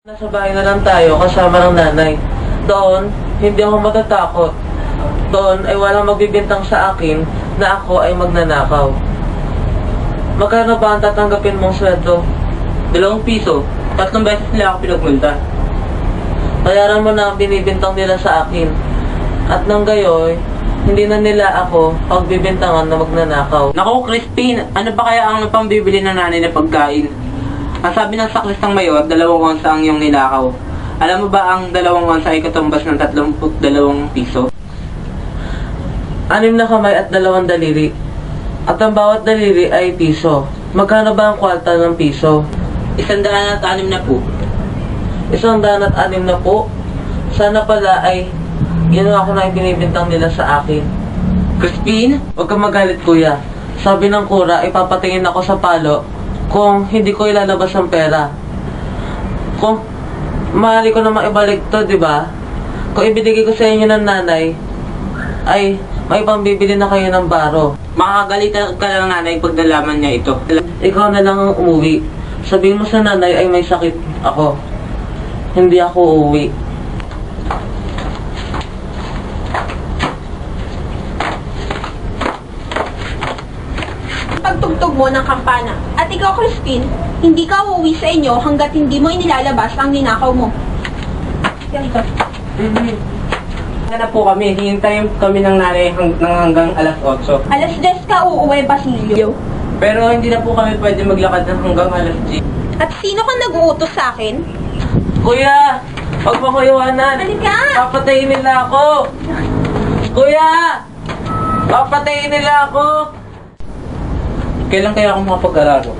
Nasa bahay na lang tayo kasama ng nanay. Doon, hindi ako matatakot. Doon ay walang magbibintang sa akin na ako ay magnanakaw. Magkano ba ang tatanggapin mong sweldo? 2 piso. 3 beses nila ako pinagmulta. Bayaran mo na ang binibintang nila sa akin. At nang gayoy, hindi na nila ako pagbibintangan na magnanakaw. Naku, Crispin, ano ba kaya ang pambibili ng nanay na pagkain? Ang sabi ng saklistang mayor, 2 onsa ang iyong ninakaw. Alam mo ba ang 2 onsa ay katumbas ng 32 piso? 6 na kamay at 2 daliri. At ang bawat daliri ay piso. Magkano ba ang kwarta ng piso? 106 na po. 106 na po. Sana pala ay ginawa ko na yung binibintang nila sa akin. Crispin? Huwag kang magalit, kuya. Sabi ng kura, ipapatingin ako sa palo kung hindi ko ilalabas ang pera. Kung maaari ko na maibalik to, di ba? Kung ibinigay ko sa inyo ng nanay, ay may pambibili na kayo ng baro. Makakagalitan ka lang nanay pag nalaman niya ito. Ikaw na lang ang umuwi. Sabihin mo sa nanay ay may sakit ako. Hindi ako uuwi. Pagtugtog mo ng kampana. At ikaw, Crispin, hindi ka uuwi sa inyo hanggat hindi mo inilalabas ang ninakaw mo. Ganito. Na po kami, hihintayin kami ng nanay hanggang alas 8. Alas 10 ka uuwi, Basilio. Pero hindi na po kami pwede maglakad ng hanggang alas 10. At sino ka nag-uutos sa akin? Kuya! Huwag mo ko iwanan! Halika! Papatayin nila ako! Kuya! Papatayin nila ako! Kailan kaya ako makapag-araro?